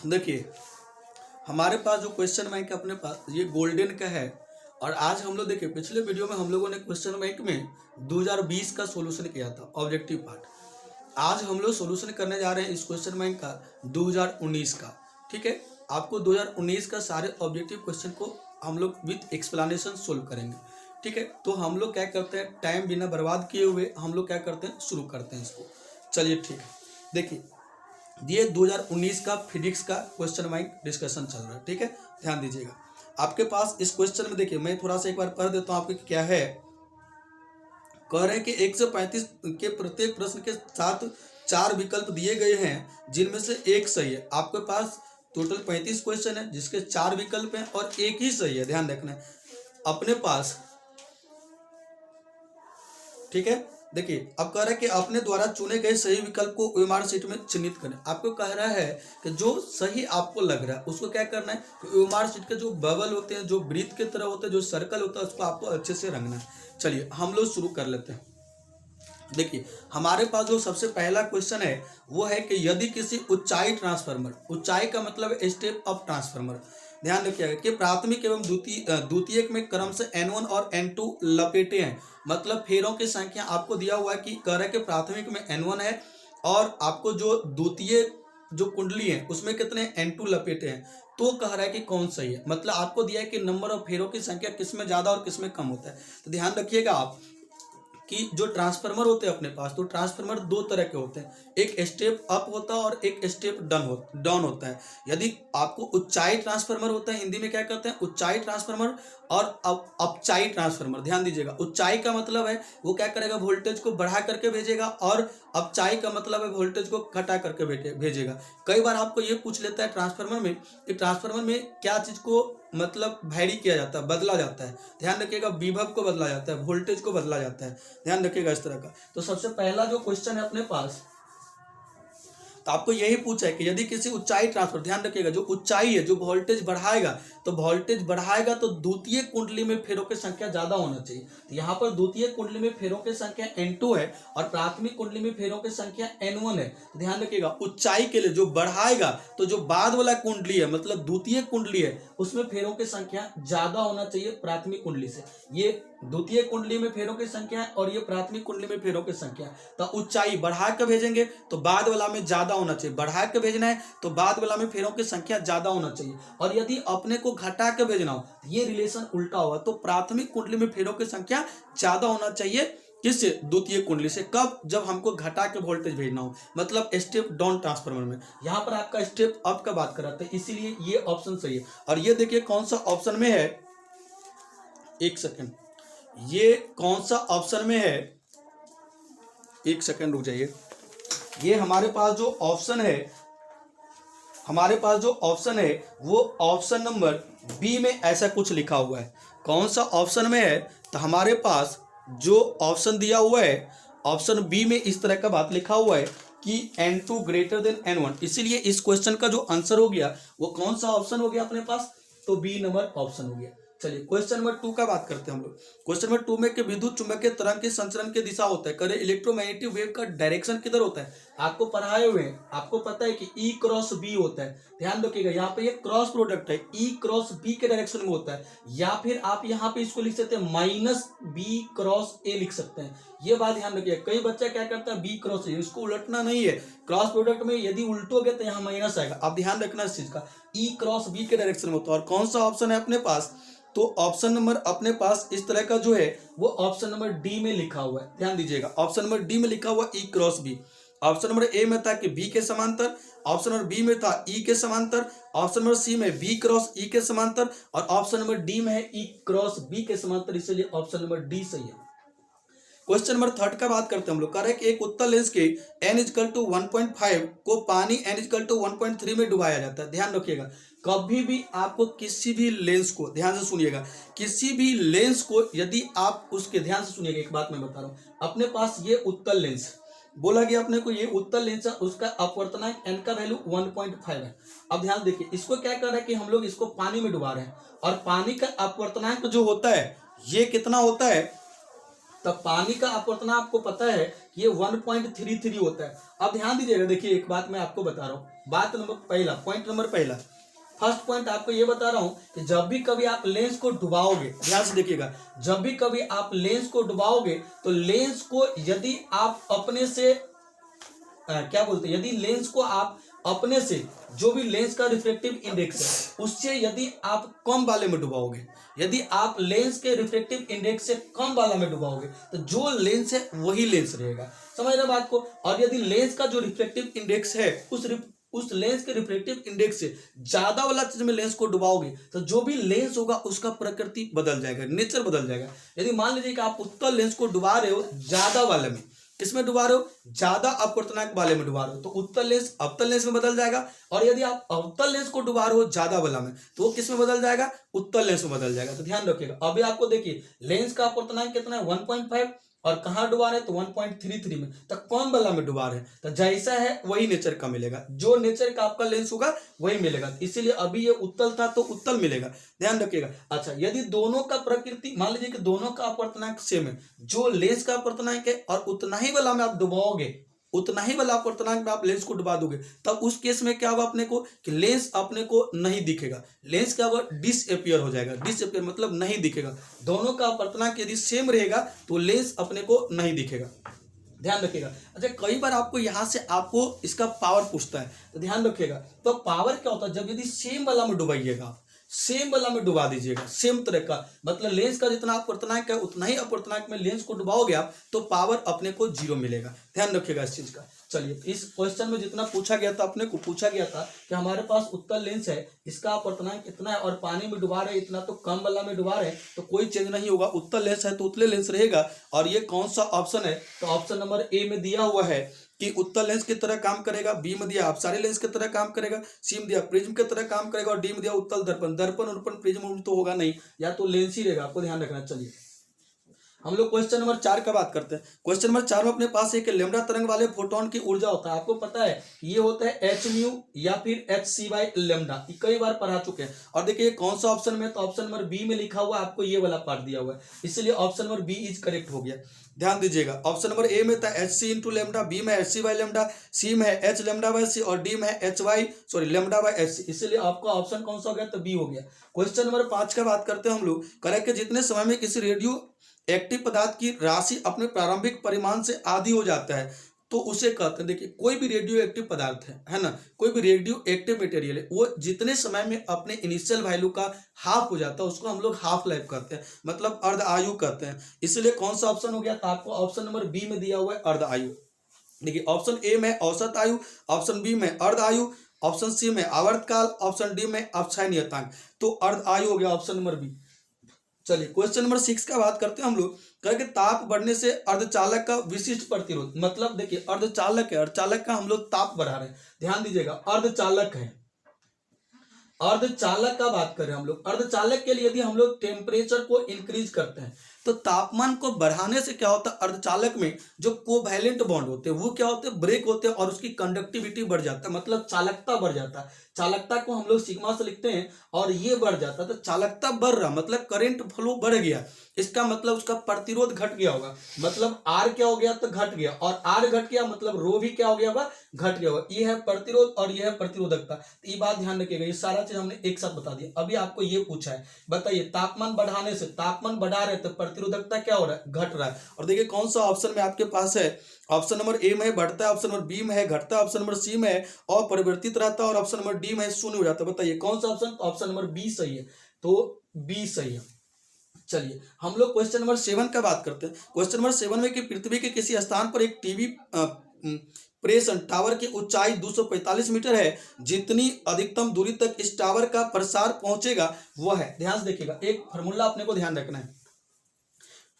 देखिए, हमारे पास जो क्वेश्चन बैंक अपने पास ये गोल्डन का है। और आज हम लोग देखिए, पिछले वीडियो में हम लोगों ने क्वेश्चन बैंक में 2020 का सॉल्यूशन किया था, ऑब्जेक्टिव पार्ट। आज हम लोग सॉल्यूशन करने जा रहे हैं इस क्वेश्चन बैंक का 2019 का। ठीक है, आपको 2019 का सारे ऑब्जेक्टिव क्वेश्चन को हम लोग विथ एक्सप्लेनेशन सोल्व करेंगे। ठीक है, तो हम लोग क्या करते हैं, टाइम बिना बर्बाद किए हुए हम लोग क्या करते हैं, शुरू करते हैं इसको। चलिए ठीक है, देखिए ये 2019 का फिजिक्स का क्वेश्चन बैंक डिस्कशन चल रहा है। ठीक है, ध्यान दीजिएगा। आपके पास इस क्वेश्चन में देखिए, मैं थोड़ा सा एक बार पढ़ देता हूँ आपको क्या है। कह रहे हैं कि 1 से 35 के प्रत्येक प्रश्न के साथ 4 विकल्प दिए गए हैं जिनमें से एक सही है। आपके पास टोटल 35 क्वेश्चन है जिसके 4 विकल्प हैं और एक ही सही है, ध्यान रखना है अपने पास। ठीक है, देखिए अब कह रहा है कि अपने द्वारा चुने गए सही विकल्प को ओएमआर शीट में चिन्हित करें। आपको कह रहा है कि जो सही आपको लग रहा है उसको क्या करना है कि ओएमआर शीट के जो बबल होते हैं, जो वृत्त की तरह होते हैं, जो सर्कल होता है, उसको आपको अच्छे से रंगना है। चलिए हम लोग शुरू कर लेते हैं। देखिए हमारे पास जो सबसे पहला क्वेश्चन है वो है कि यदि किसी ऊंचाई ट्रांसफार्मर, ऊंचाई का मतलब स्टेप अप ट्रांसफार्मर, ध्यान रखिएगा कि प्राथमिक एवं द्वितीयक में क्रम से N1 और N2 लपेटे हैं। मतलब फेरों की संख्या आपको दिया हुआ है कि कह रहा है कि प्राथमिक में N1 है और आपको जो द्वितीय जो कुंडली है उसमें कितने N2 लपेटे हैं। तो कह रहा है कि कौन सही है, मतलब आपको दिया है कि नंबर ऑफ फेरों की संख्या किसमें ज्यादा और किसमें कम होता है। तो ध्यान रखिएगा आप कि जो ट्रांसफार्मर होते हैं अपने पास, तो ट्रांसफार्मर दो तरह के होते हैं, एक स्टेप अप होता है और एक स्टेप डाउन होता है। यदि आपको ऊंचाई ट्रांसफार्मर होता है, हिंदी में क्या कहते हैं, ऊंचाई ट्रांसफार्मर और अपचाई ट्रांसफार्मर। ध्यान दीजिएगा, ऊंचाई का मतलब है वो क्या करेगा, वोल्टेज को बढ़ा करके भेजेगा, और अपचाई का मतलब है वोल्टेज को घटा करके भेजेगा। कई बार आपको ये पूछ लेता है ट्रांसफार्मर में कि ट्रांसफार्मर में क्या चीज को मतलब वैरी किया जाता है, बदला जाता है। ध्यान रखिएगा, विभव को बदला जाता है, वोल्टेज को बदला जाता है, ध्यान रखिएगा इस तरह का। तो सबसे पहला जो क्वेश्चन है अपने पास, तो आपको यही पूछा है कि यदि किसी ऊंचाई ट्रांसफर, ध्यान रखिएगा जो ऊंचाई है जो वोल्टेज बढ़ाएगा, तो वोल्टेज बढ़ाएगा तो द्वितीय कुंडली में फेरों की संख्या ज्यादा होना चाहिए। तो यहाँ पर द्वितीय कुंडली में फेरों की संख्या N2 है और प्राथमिक कुंडली में फेरों की संख्या N1 है। तो ध्यान रखिएगा ऊंचाई के लिए जो बढ़ाएगा तो जो बाद वाला कुंडली है मतलब द्वितीय कुंडली है उसमें फेरों की संख्या ज्यादा होना चाहिए प्राथमिक कुंडली से। ये द्वितीय कुंडली में फेरों की संख्या है और ये प्राथमिक कुंडली में फेरों की संख्या है। तो ऊंचाई बढ़ा कर भेजेंगे तो बाद वाला में ज्यादा होना चाहिए, बढ़ा के भेजना है तो बाद वाला में फेरों की संख्या ज्यादा होना चाहिए। और यदि अपने को घटा के भेजना हो ये रिलेशन उल्टा होगा, तो प्राथमिक कुंडली में फेरों की संख्या ज्यादा होना चाहिए किससे, द्वितीय कुंडली से। कब, जब हमको घटा के वोल्टेज भेजना हो, मतलब स्टेप डाउन ट्रांसफार्मर में। यहां पर आपका स्टेप अप का बात कर रहा था, इसीलिए ये ऑप्शन सही है। और ये देखिए कौन सा ऑप्शन में है, एक सेकेंड, ये कौन सा ऑप्शन में है, एक सेकंड रुक जाइए। ये हमारे पास जो ऑप्शन है, हमारे पास जो ऑप्शन है वो ऑप्शन नंबर बी में ऐसा कुछ लिखा हुआ है। कौन सा ऑप्शन में है, तो हमारे पास जो ऑप्शन दिया हुआ है ऑप्शन बी में इस तरह का बात लिखा हुआ है कि N2 ग्रेटर देन N1। इसीलिए इस क्वेश्चन का जो आंसर हो गया वो कौन सा ऑप्शन हो गया अपने पास, तो बी नंबर ऑप्शन हो गया। चलिए क्वेश्चन नंबर 2 का बात करते हैं हम लोग। क्वेश्चन नंबर 2 में कि विद्युत चुंबकीय तरंग की संचरण की दिशा होता है, करे इलेक्ट्रोमैग्नेटिक वेव का डायरेक्शन किधर होता है। आपको पढ़ाए हुए हैं, आपको पता है कि E क्रॉस B होता है। ध्यान रखिएगा यहाँ पे ये क्रॉस प्रोडक्ट है, E क्रॉस B के डायरेक्शन में होता है, या फिर आप यहाँ पे इसको लिख सकते हैं -B क्रॉस A लिख सकते हैं। ये बात ध्यान रखिएगा, कई बच्चा क्या करता है B क्रॉस A, इसको उलटना नहीं है। क्रॉस प्रोडक्ट में यदि उल्टोगे तो यहाँ माइनस आएगा, आप ध्यान रखना इस चीज का। E क्रॉस B के डायरेक्शन में होता है। और कौन सा ऑप्शन है अपने पास, तो ऑप्शन नंबर अपने पास इस तरह का जो है वो ऑप्शन नंबर डी में लिखा हुआ है। ध्यान दीजिएगा, ऑप्शन नंबर डी में लिखा हुआ E cross B। Option number A में था कि B के समांतर, ऑप्शन नंबर बी में था E के समांतर, ऑप्शन नंबर सी में B क्रॉस E के समांतर, और ऑप्शन नंबर डी में है E क्रॉस B के समांतर, इसलिए ऑप्शन नंबर डी सही है। क्वेश्चन नंबर 3 का बात करते हैं हम लोग। कह रहे हैं कि एक उत्तल लेंस के n=1.5 को पानी n=1.3 में डुबाया जाता है। ध्यान रखिएगा, कभी भी आपको किसी भी लेंस को, ध्यान से सुनिएगा, किसी भी लेंस को यदि आप उसके, ध्यान से सुनिएगा एक बात मैं बता रहा हूं, अपने पास ये उत्तल लेंस बोला गया अपने को, ये उत्तल लेंस है, उसका अपवर्तनांक n का वैल्यू 1.5 है। अब ध्यान देखिए, इसको क्या कर रहा है कि हम लोग इसको पानी में डुबा रहे हैं, और पानी का अपवर्तनांक जो होता है ये कितना होता है, तब पानी का अपवर्तनांक आपको पता है कि ये 1.33 होता है। अब ध्यान दीजिएगा, देखिए एक बात मैं आपको बता रहा हूँ, बात नंबर पहला, पॉइंट नंबर पहला, फर्स्ट पॉइंट आपको ये बता रहा हूं कि जब भी कभी आप लेंस को डुबाओगे, ध्यान से देखिएगा, जब भी कभी आप लेंस को डुबाओगे तो लेंस को यदि आप अपने से क्या बोलते हैं, यदि लेंस को आप अपने से जो भी लेंस का रिफ्रेक्टिव इंडेक्स है उससे यदि आप कम वाले में डुबाओगे, यदि आप लेंस के रिफ्रेक्टिव इंडेक्स से कम वाला में डुबाओगे तो जो लेंस है वही लेंस रहेगा, समझ रहे बात को। और यदि लेंस का जो रिफ्लेक्टिव इंडेक्स है उस लेंस के रिफ्लेक्टिव इंडेक्स से ज्यादा वाला चीज में लेंस को डुबाओगे तो जो भी लेंस होगा उसका प्रकृति बदल जाएगा, नेचर बदल जाएगा। यदि मान लीजिए कि आप उत्तल लेंस को डुबा रहे हो ज्यादा वाले में, किसमें डुबा रहे हो, ज्यादा अपवर्तनांक वाले में डुबा रहे हो, तो उत्तल लेंस अवतल लेंस में बदल जाएगा। और यदि आप अवतल लेंस को डुबा रहे हो ज्यादा वाला में तो वो किस में बदल जाएगा, उत्तल लेंस में बदल जाएगा। तो ध्यान रखिएगा, अभी आपको देखिए लेंस का अपवर्तनांक कितना है 1.5 और कहां डुबा रहे हैं तो 1.33 में, तो कौन वाला में डुबा रहे हैं, तो जैसा है वही नेचर का मिलेगा, जो नेचर का आपका लेंस होगा वही मिलेगा। इसीलिए अभी ये उत्तल था तो उत्तल मिलेगा, ध्यान रखिएगा। अच्छा, यदि दोनों का प्रकृति, मान लीजिए कि दोनों का अपवर्तनांक सेम है, जो लेंस का अपवर्तनांक है और उतना ही वाला में आप डुबाओगे, उतना ही वाला अपवर्तनांक में आप लेंस को डुबा दोगे, तब उस केस में क्या होगा अपने को कि लेंस अपने को नहीं दिखेगा, लेंस क्या होगा, डिसअपियर हो जाएगा। डिसअपियर मतलब नहीं दिखेगा। दोनों का अपवर्तनांक यदि सेम रहेगा तो लेंस अपने को नहीं दिखेगा, ध्यान रखिएगा। अच्छा, कई बार आपको यहां से आपको इसका पावर पूछता है, तो ध्यान रखिएगा, तो पावर क्या होता है, जब यदि सेम वाला में डुबाइएगा, सेम वाला में डुबा दीजिएगा, सेम तरह का, मतलब लेंस का जितना अपवर्तनांक है उतना ही अपवर्तनांक में लेंस को डुबाओगे आप तो पावर अपने को 0 मिलेगा, ध्यान रखिएगा इस चीज का। चलिए, इस क्वेश्चन में जितना पूछा गया था, अपने को पूछा गया था कि हमारे पास उत्तल लेंस है, इसका अपवर्तनांक इतना है और पानी में डुबा रहे इतना, तो कम वाला में डुबा रहे तो कोई चेंज नहीं होगा, उत्तल लेंस है तो उत्तल लेंस रहेगा। और ये कौन सा ऑप्शन है, तो ऑप्शन नंबर ए में दिया हुआ है कि उत्तल लेंस की तरह काम करेगा, बी में दिया अपसारी लेंस की तरह काम करेगा, सी में दिया प्रिज्म की तरह काम करेगा और डी में दिया उत्तल दर्पण। दर्पण उर्पण प्रिज्म तो होगा नहीं, या तो लेंस ही रहेगा, आपको ध्यान रखना। चलिए हम लोग क्वेश्चन नंबर 4 का बात करते हैं। क्वेश्चन नंबर 4 में अपने पास एक लैम्डा तरंग वाले फोटोन की ऊर्जा होता है, आपको पता है ये होता है एच म्यू या फिर एच सी बाई लैम्डा, कई बार पढ़ा चुके हैं। और देखिए कौन सा ऑप्शन में, तो ऑप्शन नंबर बी में लिखा हुआ है, आपको ये वाला पार्ट दिया हुआ है, इसलिए option number B is correct हो गया। ध्यान दीजिएगा, ऑप्शन नंबर ए में था H C into lambda, B में H C by lambda, C में है एच लेमडा बाई सी और डी में है H Y lambda by H C, इसलिए आपका ऑप्शन कौन सा हो गया, तो बी हो गया। क्वेश्चन नंबर 5 का बात करते हैं हम लोग। करेक्ट कि जितने समय में किसी रेडियो एक्टिव पदार्थ की राशि अपने प्रारंभिक परिमाण से आधी हो जाता है तो उसे कहते हैं, देखिए कोई भी रेडियो एक्टिव पदार्थ है ना, कोई भी रेडियो एक्टिव मटेरियल है, वो जितने समय में अपने इनिशियल वैल्यू का हाफ हो जाता है उसको हम लोग हाफ लाइफ कहते हैं, मतलब अर्ध आयु कहते हैं। इसलिए कौन सा ऑप्शन हो गया, तो आपको ऑप्शन नंबर बी में दिया हुआ है अर्ध आयु। देखिए ऑप्शन ए में औसत आयु, ऑप्शन बी में अर्ध आयु, ऑप्शन सी में आवर्तकाल, ऑप्शन डी में अक्षय नियतांक, तो अर्ध आयु हो गया ऑप्शन नंबर बी। चलिए क्वेश्चन नंबर 6 का बात करते हैं हम लोग। करके ताप बढ़ने से अर्धचालक का विशिष्ट प्रतिरोध, मतलब देखिए अर्धचालक है, अर्धचालक का हम लोग ताप बढ़ा रहे हैं, ध्यान दीजिएगा अर्धचालक है, अर्धचालक का बात करें हम लोग। अर्धचालक के लिए यदि हम लोग टेम्परेचर को इंक्रीज करते हैं तो तापमान को बढ़ाने से क्या होता है, अर्धचालक में जो कोवैलेंट बॉन्ड होते हैं वो क्या होते हैं, ब्रेक होते हैं और उसकी कंडक्टिविटी बढ़ जाता है, मतलब चालकता बढ़ जाता है। चालकता को हम लोग सिग्मा से लिखते हैं और ये बढ़ जाता है, तो चालकता बढ़ रहा मतलब करंट फ्लो बढ़ गया, इसका मतलब उसका प्रतिरोध घट गया होगा, मतलब आर क्या हो गया, तो घट गया, और आर घट गया मतलब रो भी क्या हो गया होगा, घट गया होगा। ये है प्रतिरोध और ये है प्रतिरोधकता, तो ये बात ध्यान रखिएगा, ये सारा चीज हमने एक साथ बता दिया। अभी आपको ये पूछा है, बताइए तापमान बढ़ाने से, तापमान बढ़ा रहे तो प्रतिरोधकता क्या हो रहा है, घट रहा है। और देखिए कौन सा ऑप्शन में आपके पास है, ऑप्शन नंबर ए में बढ़ता है, ऑप्शन नंबर बी में है घटता है, ऑप्शन नंबर सी में है अपरिवर्तित रहता है और ऑप्शन नंबर डी में शून्य हो जाता है। बताइए कौन सा ऑप्शन, ऑप्शन नंबर बी सही है, तो बी सही है। चलिए हम लोग क्वेश्चन नंबर 7 का बात करते हैं। क्वेश्चन नंबर 7 में कि पृथ्वी के किसी स्थान पर एक टीवी प्रेषण टावर की ऊंचाई 245 मीटर है, जितनी अधिकतम दूरी तक इस टावर का प्रसार पहुंचेगा वह है, ध्यान से देखिएगा, एक फार्मूला अपने को ध्यान रखना है।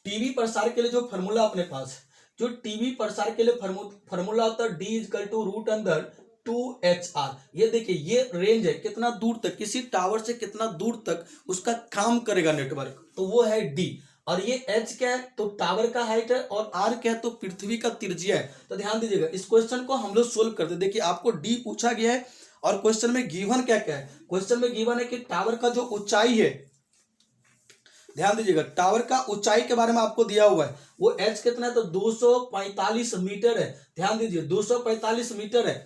टीवी प्रसार के लिए जो फार्मूला अपने पास, जो टीवी प्रसार के लिए फार्मूला होता है D equal to root under 2HR। ये देखिए ये रेंज है, कितना दूर तक किसी टावर से कितना दूर तक उसका काम करेगा नेटवर्क, तो वो है डी। और ये H क्या है, तो टावर का हाइट है, और R क्या है, तो पृथ्वी का त्रिज्या है। तो ध्यान दीजिएगा इस क्वेश्चन को हम लोग सोल्व करते हैं। देखिए आपको डी पूछा गया है और क्वेश्चन में गिवन क्या क्या है, क्वेश्चन में गिवन है कि टावर का जो ऊंचाई है, ध्यान दीजिएगा, टावर का ऊंचाई के बारे में आपको दिया हुआ है, वो एच कितना है तो 245 मीटर है। ध्यान दीजिए 245 मीटर है।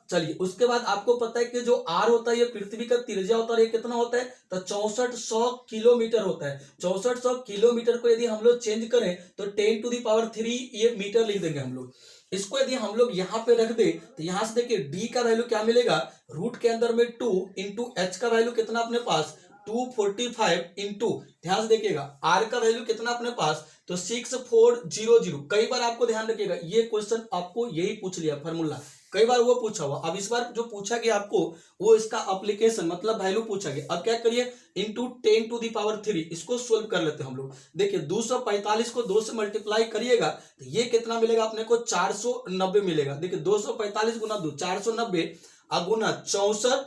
चलिए उसके बाद आपको पता है कि जो आर होता है ये पृथ्वी का त्रिज्या होता है, ये कितना होता है तो 6400 किलोमीटर होता है। 6400 किलोमीटर को यदि हम लोग चेंज करें तो 10⁻³ ये मीटर लिख देंगे हम लोग। इसको यदि हम लोग यहाँ पे रख दे तो यहाँ से देखिए डी का वैल्यू क्या मिलेगा, रूट के अंदर में 2 इंटू एच का वैल्यू कितना अपने पास 245 इंटू, ध्यान से देखिएगा आर का वैल्यू कितना अपने पास तो 6400। कई बार आपको ध्यान रखिएगा ये क्वेश्चन आपको यही पूछ लिया फॉर्मूला, कई बार वो पूछा हुआ। अब इस बार जो पूछा गया आपको वो इसका एप्लीकेशन मतलब वैल्यू पूछा गया। अब क्या करिए इंटू 10⁻³ इसको सोल्व कर लेते हैं हम लोग। देखिए 245 को 2 से मल्टीप्लाई करिएगा तो ये कितना मिलेगा अपने को 490 मिलेगा। देखिए 245 गुना 2 490 गुना 64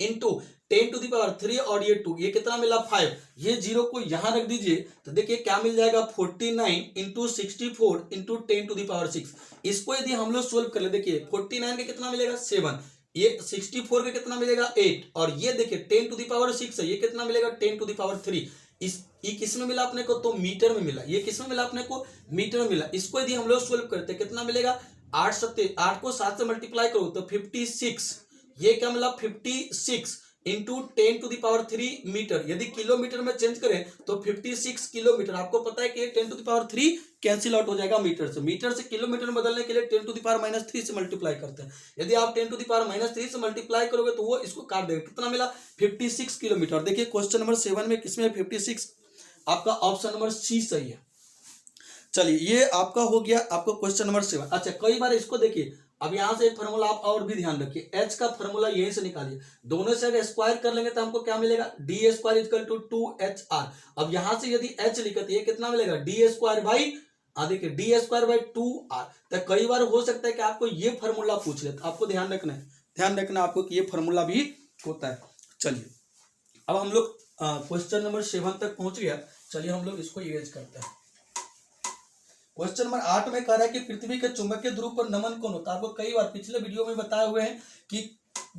इंटू 10⁻³ और ये 2 ये कितना मिला 5, ये जीरो को यहां रख दीजिए तो देखिए क्या मिल जाएगा 49 इंटू 64 इंटू 10⁻6। इसको यदि हम लोग सोल्व कर ले देखिए 49 का कितना मिलेगा 7, ये 64 का कितना मिलेगा 8 और ये देखिए 10⁻6 है ये कितना मिलेगा 10⁻3। ये किस में मिला अपने को तो मीटर में मिला, ये किस में मिला अपने को मीटर में मिला। इसको यदि हम लोग सोल्व करते कितना मिलेगा 8 को 7 से मल्टीप्लाई करो तो 56, ये क्या मिला 56 इंटू 10⁻³ मीटर। यदि किलोमीटर में चेंज करें तो 56 किलोमीटर। आपको पता है कि 10⁻³ कैंसिल आउट हो जाएगा मीटर से। मीटर से किलोमीटर में बदलने के लिए 10⁻³ से मल्टीप्लाई करते हैं। यदि आप 10⁻³ से मल्टीप्लाई करोगे तो वो इसको काट देगा, कितना मिला 56 किलोमीटर। देखिए क्वेश्चन नंबर 7 में किसमें 56, आपका ऑप्शन नंबर सी सही है। चलिए ये आपका हो गया आपको क्वेश्चन नंबर 7। अच्छा कई बार इसको देखिए, अब यहां से एक फार्मूला आप और भी ध्यान रखिए, एच का फार्मूला यहीं से निकालिए, दोनों से अगर स्क्वायर कर लेंगे तो हमको क्या मिलेगा d² = 2HR। अब यहां से यदि एच लिखे तो ये कितना मिलेगा d², देखिए d² / 2R। तो कई बार हो सकता है कि आपको ये फार्मूला पूछ ले, तो आपको ध्यान रखना आपको कि ये फार्मूला भी होता है। चलिए अब हम लोग क्वेश्चन नंबर 7 तक पहुंच गया। चलिए हम लोग इसको इरेज करते हैं। क्वेश्चन नंबर 8 में कह रहा है कि पृथ्वी के चुंबकीय ध्रुव पर नमन कोण होता है। आपको कई बार पिछले वीडियो में बताए हुए हैं कि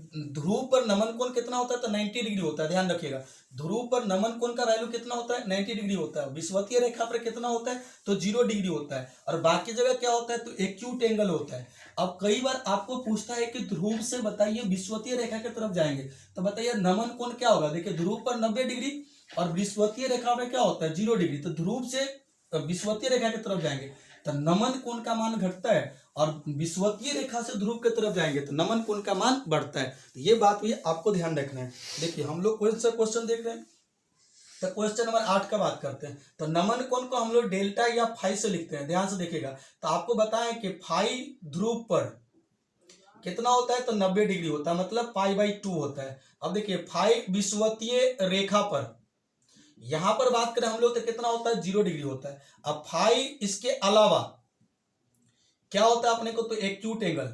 ध्रुव पर नमन कोण कितना होता है तो 90 डिग्री होता है। ध्यान रखिएगा ध्रुव पर नमन कोण का वैल्यू कितना होता है 90 डिग्री होता है। विषुवतीय रेखा पर कितना होता है तो 0 डिग्री होता है और बाकी जगह क्या होता है तो एक्यूट एंगल होता है। अब कई बार आपको पूछता है कि ध्रुव से बताइए विषुवतीय रेखा की तरफ जाएंगे तो बताइए नमन कोण क्या होगा। देखिए ध्रुव पर 90 डिग्री और विषुवतीय रेखा पर क्या होता है 0 डिग्री। तो ध्रुव से विषुवतीय रेखा की तरफ जाएंगे तो नमन कोण का मान घटता है और विषुवतीय रेखा से ध्रुव की तरफ जाएंगे तो नमन कोण का मान बढ़ता है। तो ये बात भी आपको ध्यान रखना है। देखिए हम लोग कौन सा क्वेश्चन देख रहे हैं तो क्वेश्चन नंबर 8 का बात करते हैं। तो नमन कोण को हम लोग डेल्टा या फाई से लिखते हैं। ध्यान से देखिएगा तो आपको बताएं कि फाई ध्रुव पर कितना होता है तो 90 डिग्री होता है, मतलब π/2 होता है। अब देखिए फाई विषुवतीय रेखा पर यहां पर बात करें हम लोग तो कितना होता है 0 डिग्री होता है। अब फाई इसके अलावा क्या होता है अपने को तो एक्यूट एंगल।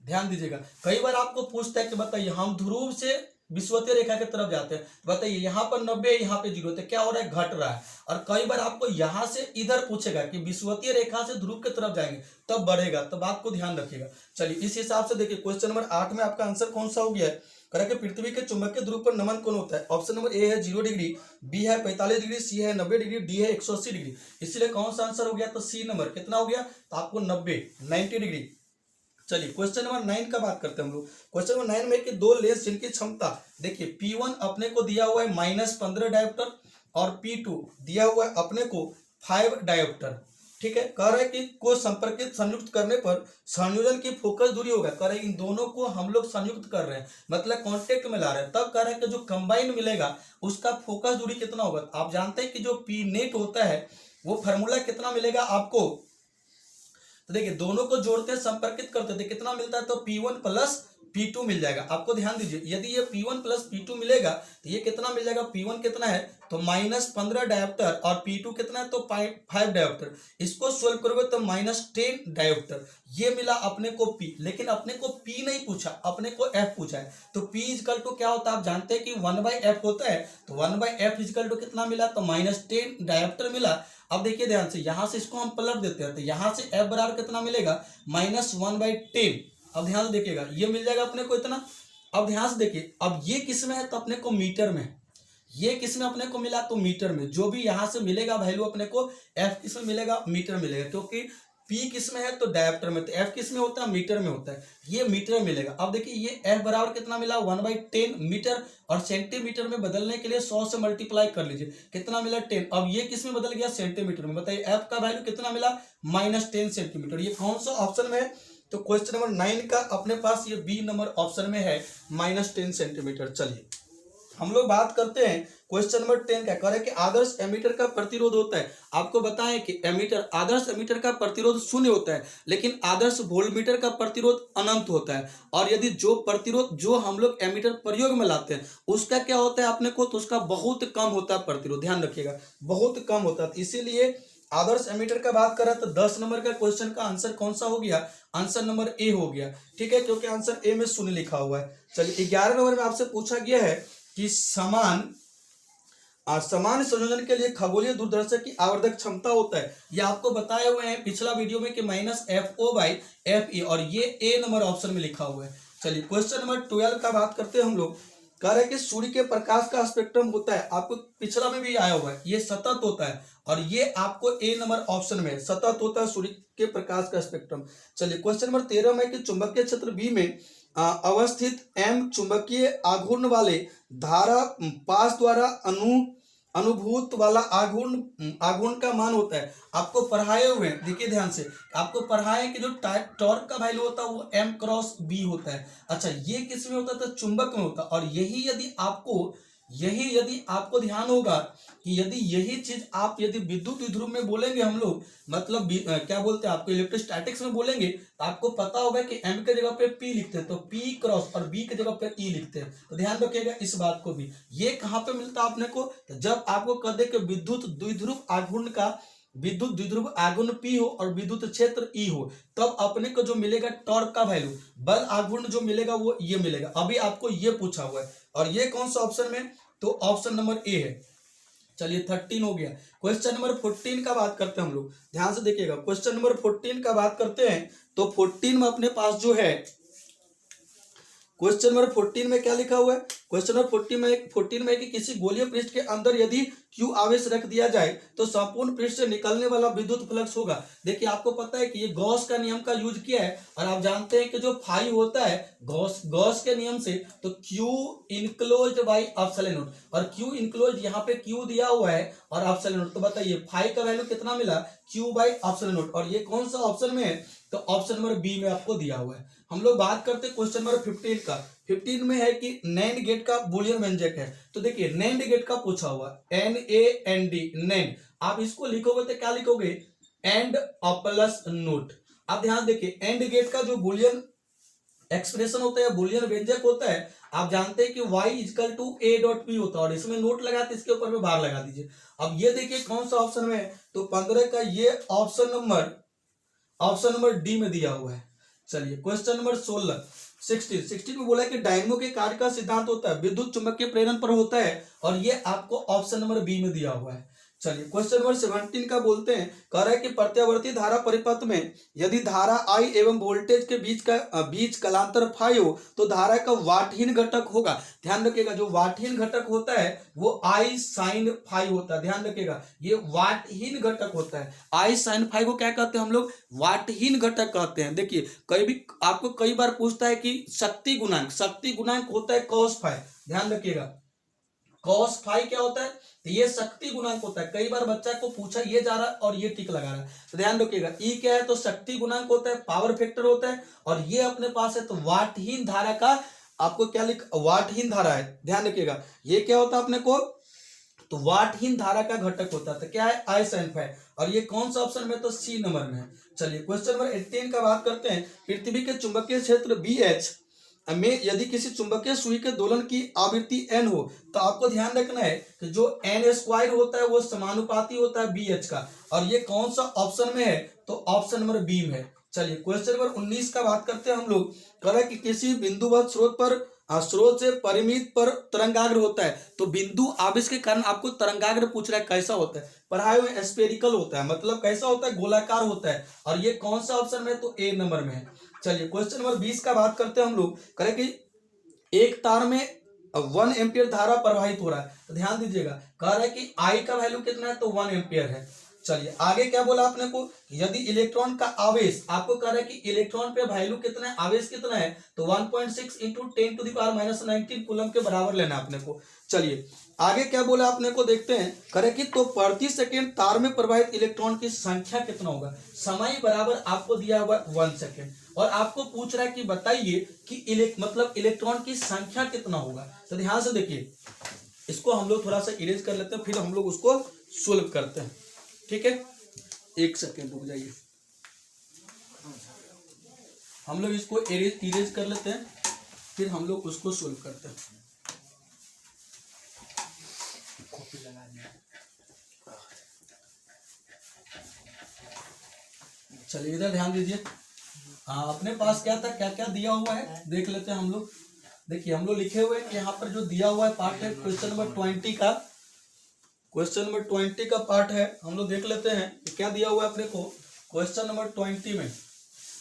ध्यान दीजिएगा कई बार आपको पूछता है कि बताइए हम ध्रुव से विषुवतीय रेखा की तरफ जाते हैं, बताइए यहाँ पर 90 यहाँ पे 0 तो क्या हो रहा है घट रहा है। और कई बार आपको यहां से इधर पूछेगा कि विषुवतीय रेखा से ध्रुव की तरफ जाएंगे तब बढ़ेगा, तो बात को ध्यान रखिएगा। चलिए इस हिसाब से देखिए क्वेश्चन नंबर 8 में आपका आंसर कौन सा हो गया है। कह कि पृथ्वी के चुंबकीय ध्रुव पर नमन कोण होता है। ऑप्शन नंबर ए है 0 डिग्री, बी है 45 डिग्री, सी है 90 डिग्री, डी है 180 डिग्री। इसलिए कौन सा आंसर हो गया तो सी नंबर कितना हो गया तो आपको 90 डिग्री। चलिए क्वेश्चन नंबर 9 का बात करते हैं हम लोग। क्वेश्चन नंबर 9 में कि दो लेंस जिनकी क्षमता देखिए P1 अपने को दिया हुआ है -15 डायोप्टर और P2 दिया हुआ है अपने को 5 डायोप्टर। ठीक है, कह रहा है कि को संपर्कित संयुक्त करने पर संयोजन की फोकस दूरी होगा। कह रहे हैं इन दोनों को हम लोग संयुक्त कर रहे हैं मतलब कांटेक्ट में ला रहे हैं, तब कह रहे हैं कि जो कंबाइन मिलेगा उसका फोकस दूरी कितना होगा। आप जानते हैं कि जो पी नेट होता है वो फार्मूला कितना मिलेगा आपको, तो देखिए दोनों को जोड़ते हैं संपर्कित करते थे कितना मिलता है तो P1 + P2 मिल जाएगा। आपको ध्यान दीजिए यदि ये P1 + P2 मिलेगा तो ये कितना मिल जाएगा, P1 कितना है तो -15 डायोप्टर और P2 कितना है तो 5 डायोप्टर। इसको सोल्व करोगे तो -10 डायोप्टर। ये मिला अपने को P, लेकिन अपने को P नहीं पूछा, अपने को F पूछा है। तो P = क्या होता है आप जानते हैं कि 1/F होता है। तो 1/F = कितना मिला तो -10 डायोप्टर मिला। अब देखिए ध्यान से यहां से इसको हम पलट देते हैं तो यहां से F बराबर कितना मिलेगा -1/10। अब ध्यान से देखिएगा ये मिल जाएगा अपने को इतना। अब ध्यान से देखिए अब ये किस में है तो अपने को मीटर में, ये किस में अपने को मिला, तो मीटर में। जो भी यहां से मिलेगा वैल्यू अपने को एफ किस में मिलेगा, मीटर मिलेगा, क्योंकि पी किस में है तो डायप्टर में, तो एफ किस में होता है, मीटर में होता है, ये मीटर में मिलेगा। अब देखिए ये एफ बराबर कितना मिला, 1/10 मीटर, और सेंटीमीटर में बदलने के लिए 100 से मल्टीप्लाई कर लीजिए, कितना मिला 10। अब ये किस में बदल गया, सेंटीमीटर में। बताइए एफ का वैल्यू कितना मिला, -10 सेंटीमीटर। ये कौन सा ऑप्शन में है, तो क्वेश्चन नंबर 9 का अपने पास ये बी नंबर ऑप्शन में है, -10 सेंटीमीटर। चलिए हम लोग बात करते हैं क्वेश्चन नंबर 10 का। कह रहे हैं कि आदर्श एमीटर का प्रतिरोध होता है, आपको बताएं कि आदर्श एमीटर का प्रतिरोध 0 होता है, लेकिन आदर्श वोल्टमीटर का प्रतिरोध अनंत होता है। और यदि जो प्रतिरोध जो हम लोग एमीटर प्रयोग में लाते हैं उसका क्या होता है अपने को, तो उसका बहुत कम होता है प्रतिरोध, ध्यान रखिएगा बहुत कम होता है। इसीलिए आदर्श एमीटर का बात करें तो 10 नंबर का क्वेश्चन का आंसर कौन सा हो गया, आंसर नंबर ए हो गया, ठीक है, क्योंकि आंसर ए में 0 लिखा हुआ है। चलिए 11 नंबर में आपसे पूछा गया है कि समान संयोजन के लिए खगोलीय दूरदर्शक की आवर्धक क्षमता होता है, ये आपको बताए हुए हैं पिछला वीडियो में कि -FO/FE, और ये ए नंबर ऑप्शन में लिखा हुआ है। चलिए क्वेश्चन नंबर 12 का बात करते हैं हम लोग। कह रहे हैं कि सूर्य के प्रकाश का स्पेक्ट्रम होता है, आपको पिछला में भी आया हुआ है, ये सतत होता है, और ये आपको ए नंबर ऑप्शन में सतत होता है सूर्य के प्रकाश का स्पेक्ट्रम। चलिए क्वेश्चन नंबर 13 में कि चुंबकीय क्षेत्र बी में अवस्थित एम चुंबकीय आघूर्ण वाले धारा पास द्वारा अनुभूत वाला आघूर्ण का मान होता है। आपको पढ़ाए हुए हैं, देखिए ध्यान से, आपको पढ़ाए कि जो टॉर्क का वैल्यू होता है वो m क्रॉस b होता है। अच्छा ये किस में होता है, तो चुंबक में होता है। और यही यदि आपको ध्यान होगा कि यही चीज आप यदि विद्युत द्विध्रुव में बोलेंगे हम लोग, मतलब क्या बोलते हैं आपको इलेक्ट्रोस्टैटिक्स में बोलेंगे, तो आपको पता होगा कि m के जगह पे p लिखते हैं तो p क्रॉस, और b के जगह पे e लिखते हैं, तो ध्यान रखिएगा इस बात को भी। ये कहाँ पे मिलता है आपने को, तो जब आपको कह दे कि विद्युत द्विध्रुव आघूर्ण P हो और विद्युत क्षेत्र E हो, तब अपने को जो मिलेगा टॉर्क का वैल्यू, बल आघूर्ण जो मिलेगा वो ये मिलेगा। अभी आपको ये पूछा हुआ है, और ये कौन सा ऑप्शन में, तो ऑप्शन नंबर ए है। चलिए 13 हो गया। क्वेश्चन नंबर 14 का बात करते हैं हम लोग, ध्यान से देखिएगा। क्वेश्चन नंबर 14 का बात करते हैं तो 14 में अपने पास जो है, क्वेश्चन नंबर 14 में क्या लिखा हुआ है, क्वेश्चन नंबर 14 में कि किसी गोलीय पृष्ठ के अंदर यदि Q आवेश रख दिया जाए तो संपूर्ण पृष्ठ से निकलने वाला विद्युत फ्लक्स होगा। देखिए आपको पता है कि ये गॉस का नियम का यूज किया है, और आप जानते हैं कि जो फाई होता है गॉस के नियम से, तो Q enclosed by epsilon not, और Q इनक्लोज्ड यहाँ पे Q दिया हुआ है और एप्सिलॉन नॉट, तो बताइए फाई का वैल्यू कितना मिला, Q बाई एप्सिलॉन नॉट, और ये कौन सा ऑप्शन में है, तो ऑप्शन नंबर बी में आपको दिया हुआ है। हम लोग बात करते हैं क्वेश्चन नंबर 15 का। 15 में है कि नैंड गेट का बूलियन व्यंजक है, तो देखिए नैंड गेट का पूछा हुआ NAND नैंड, आप इसको लिखोगे तो क्या लिखोगे, एंड प्लस नोट। आप ध्यान देखिए एंड गेट का जो बूलियन एक्सप्रेशन होता है, बूलियन व्यंजक होता है, आप जानते हैं कि y इक्वल टू A.P होता है, और इसमें नोट लगाते इसके ऊपर में बार लगा दीजिए। अब ये देखिए कौन सा ऑप्शन में है, तो 15 का ये ऑप्शन नंबर डी में दिया हुआ है। चलिए क्वेश्चन नंबर 16 में बोला है कि डायनमो के कार्य का सिद्धांत होता है, विद्युत चुंबकीय प्रेरण पर होता है, और ये आपको ऑप्शन नंबर बी में दिया हुआ है। चलिए क्वेश्चन नंबर 17 का बोलते हैं, कह रहा है कि प्रत्यावर्ती धारा परिपथ में यदि धारा I एवं वोल्टेज के बीच कलांतर फाई हो तो धारा का वाटहीन घटक होगा। ध्यान रखिएगा जो वाटहीन घटक होता है वो I साइन फाई होता है, ध्यान रखिएगा ये वाटहीन घटक होता है। I साइन फाई को क्या कहते हैं हम लोग, वाटहीन घटक कहते हैं। देखिए आपको कई बार पूछता है कि शक्ति गुणांक होता है कॉस फाई, ध्यान रखिएगा कॉस फाई क्या होता है, तो ये शक्ति गुणांक होता है। कई बार बच्चा को पूछा ये जा रहा है और ये टिक लगा रहा है, तो ध्यान रखिएगा ई क्या है, तो शक्ति गुणांक होता है, पावर फैक्टर होता है, और ये अपने पास है तो वाटहीन धारा का आपको क्या वाटहीन धारा है, ध्यान रखिएगा ये क्या होता है अपने को, तो वाटहीन धारा का घटक होता है, तो क्या है आई साइन फाई, और ये कौन सा ऑप्शन में, तो सी नंबर में है। चलिए क्वेश्चन नंबर 18 का बात करते हैं। पृथ्वी के चुंबकीय क्षेत्र BH में यदि किसी चुंबकीय सुई के दोलन की आवृत्ति n हो, तो आपको ध्यान रखना है कि जो n² होता है वो समानुपाती होता है BH का, और ये कौन सा ऑप्शन में है, तो ऑप्शन नंबर बी में है। चलिए क्वेश्चन नंबर 19 का बात करते हैं हम लोग। कह रहा है कि किसी बिंदुवत स्रोत से परिमित पर तरंगाग्र होता है, तो बिंदु आवेश के कारण आपको तरंगाग्र पूछ रहा है कैसा होता है, पढ़ाए हुए स्फेरिकल होता है, मतलब कैसा होता है, गोलाकार होता है, और ये कौन सा ऑप्शन में, तो ए नंबर में है। चलिए क्वेश्चन नंबर 20 का बात करते हैं हम लोग। करें कि एक तार में अब 1 एम्पियर धारा प्रवाहित हो रहा है, तो ध्यान दीजिएगा कह रहा है कि आई का वैल्यू कितना है, तो 1 एम्पियर है। चलिए आगे क्या बोला आपने को, यदि इलेक्ट्रॉन का आवेश, आपको कह रहा है कि इलेक्ट्रॉन पे वैल्यू कितना है, आवेश कितना है, तो 1.6 इंटू 10⁻⁻19 कूलम के बराबर लेना है अपने को। चलिए आगे क्या बोला आपने को, देखते हैं। करे कि तो प्रति सेकेंड तार में प्रवाहित इलेक्ट्रॉन की संख्या कितना होगा, समय बराबर आपको दिया हुआ 1 सेकेंड, और आपको पूछ रहा है कि बताइए कि मतलब इलेक्ट्रॉन की संख्या कितना होगा। तो ध्यान से देखिए, इसको हम लोग थोड़ा सा इरेज कर लेते हैं, फिर हम लोग उसको सोल्व करते हैं, ठीक है। 1 सेकेंड रुक जाइए, हम लोग इसको इरेज कर लेते हैं, फिर हम लोग उसको सोल्व करते हैं। चलिए इधर ध्यान दीजिए, अपने पास क्या था, क्या क्या दिया हुआ है देख लेते हैं हम लोग। देखिए हम लोग लिखे हुए हैं कि यहाँ पर जो दिया हुआ है पार्ट है क्वेश्चन नंबर 20 का, क्वेश्चन नंबर 20 का पार्ट है। हम लोग देख लेते हैं कि क्या दिया हुआ है अपने को। क्वेश्चन नंबर 20 में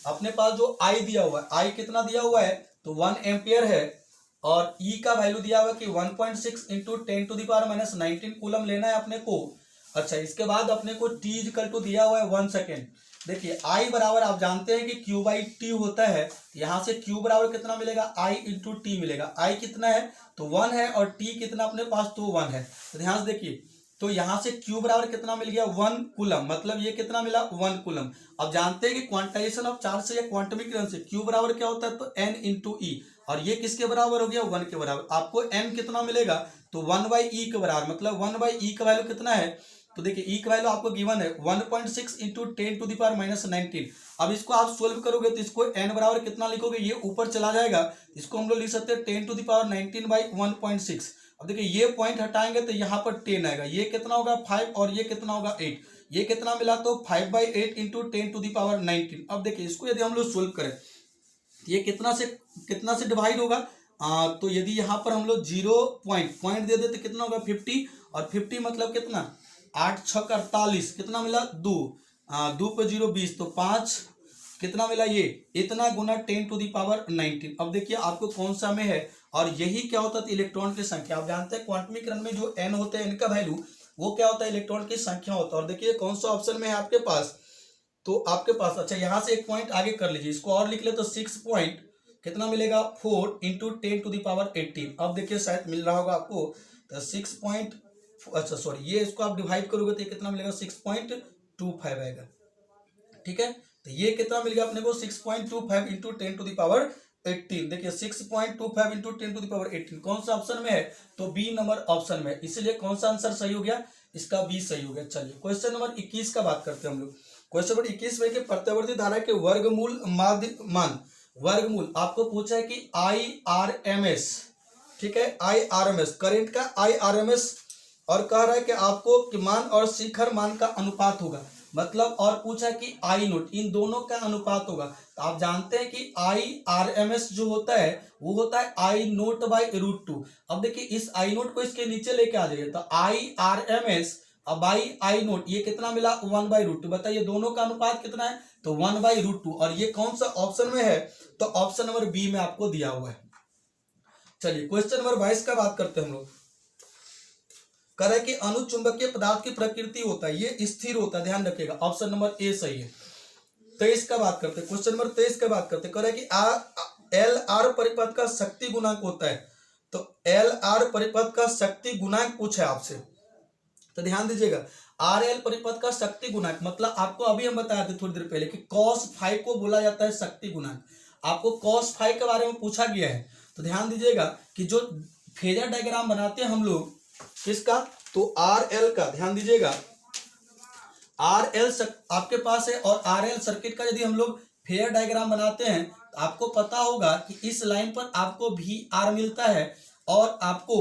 अपने पास जो आई दिया हुआ है, आई कितना दिया हुआ है, तो 1 एम्पियर है, और ई का वैल्यू दिया हुआ है कि 1.6 इंटू 10⁻⁻19 कूलम लेना है अपने को। अच्छा, इसके बाद अपने को टी इक्वल टू दिया हुआ है 1 सेकेंड। देखिए आई बराबर आप जानते हैं कि क्यू बाई टी होता है, यहाँ से क्यू बराबर कितना मिलेगा, आई इंटू टी मिलेगा। आई कितना है, तो 1 है, और टी कितना अपने पास, तो 1 है। तो ध्यान से देखिए, तो यहाँ से क्यू बराबर कितना मिल गया, 1 कूलम, मतलब ये कितना मिला, 1 कूलम। अब जानते हैं कि क्वांटाइजेशन ऑफ चार्ज से या क्वांटमिक रन से क्यू बराबर क्या होता है, तो एन इंटू ई, और ये किसके बराबर हो गया, 1 के बराबर। आपको एन कितना मिलेगा, तो 1 बाई ई के बराबर, मतलब 1 बाई ई का वैल्यू कितना है, तो देखिए ई का वैल्यू आपको गिवन है 1.6 इंटू 10⁻⁻19। अब इसको आप सोल्व करोगे तो इसको एन बराबर कितना लिखोगे, ये ऊपर चला जाएगा, इसको हम लोग लिख सकते हैं 10⁻19 बाई 1.6। अब देखिए ये पॉइंट हटाएंगे तो यहाँ पर 10 आएगा, ये कितना होगा 5, और ये कितना होगा 8, ये कितना मिला, तो 5/8 इंटू 10⁻19। अब देखिए इसको यदि हम लोग सोल्व करें, ये कितना से डिवाइड होगा, तो यदि यहाँ पर हम लोग 0 पॉइंट दे देते कितना होगा 50, और 50 मतलब कितना, 8 6 48, कितना मिला 2, 2 पे 0 20, तो 5 कितना मिला, ये इतना गुना 10⁻19। अब देखिए आपको कौन सा में है, और यही क्या होता है इलेक्ट्रॉन की संख्या। आप जानते हैं क्वांटमिक रन में जो एन होते हैं, इनका वैल्यू वो क्या होता है, इलेक्ट्रॉन की संख्या होता है। और देखिए कौन सा ऑप्शन में है आपके पास, तो आपके पास, अच्छा यहाँ से एक पॉइंट आगे कर लीजिए, इसको और लिख ले तो 6 पॉइंट कितना मिलेगा, 4 इंटू 10⁻18। अब देखिए शायद मिल रहा होगा आपको, तो 6 पॉइंट, अच्छा सॉरी, ये इसको आप डिवाइड करोगे तो ये कितना मिलेगा, 6.25 आएगा, ठीक है। तो ये कितना मिल गया अपने को, 6.25 इंटू 10⁻18। देखिए 6.25 इंटू 10⁻18 कौन सा ऑप्शन में है, तो बी नंबर ऑप्शन में, इसलिए कौन सा आंसर सही हो गया, इसका बी सही हो गया। चलिए क्वेश्चन नंबर 21 का बात करते हैं हम लोग। क्वेश्चन नंबर 21 में कि प्रत्यावर्ती धारा के वर्गमूल मान, वर्गमूल आपको पूछा है कि IRMS, ठीक है, IRMS करंट का IRMS, और कह रहा है कि आपको कि मान और शिखर मान का अनुपात होगा, मतलब, और पूछा है कि आई नोट, इन दोनों का अनुपात होगा। तो आप जानते हैं कि IRMS जो होता है वो होता है आई नोट बाई √2। अब देखिए इस आई नोट को इसके नीचे लेके आ जाइए, तो IRMS अब आई नोट ये कितना मिला, 1/√2। बताइए दोनों का अनुपात कितना है, तो 1/√2, और ये कौन सा ऑप्शन में है, तो ऑप्शन नंबर बी में आपको दिया हुआ है। चलिए क्वेश्चन नंबर 22 का बात करते हैं हम लोग। कह रहा है कि अनुचुंबकीय पदार्थ की प्रकृति होता है, ये स्थिर होता है, ध्यान रखिएगा, ऑप्शन नंबर ए सही है। 23 का बात करते हैं, क्वेश्चन नंबर 23 का बात करते हैं। कह रहा है कि LR परिपथ का शक्ति गुणांक होता है, तो LR परिपथ का शक्ति गुणांक पूछा है आपसे, तो ध्यान दीजिएगा। RL परिपथ का शक्ति गुणांक, मतलब आपको अभी हम बताए थे थोड़ी देर पहले कि cos फाई को बोला जाता है शक्ति गुणांक। आपको cos फाई के बारे में पूछा गया है, तो ध्यान दीजिएगा कि जो फेजर डायग्राम बनाते हैं हम लोग किसका, तो RL का, ध्यान दीजिएगा RL आपके पास है, और RL सर्किट का यदि हम लोग फेजर डायग्राम बनाते हैं तो आपको पता होगा कि इस लाइन पर आपको VR मिलता है, और आपको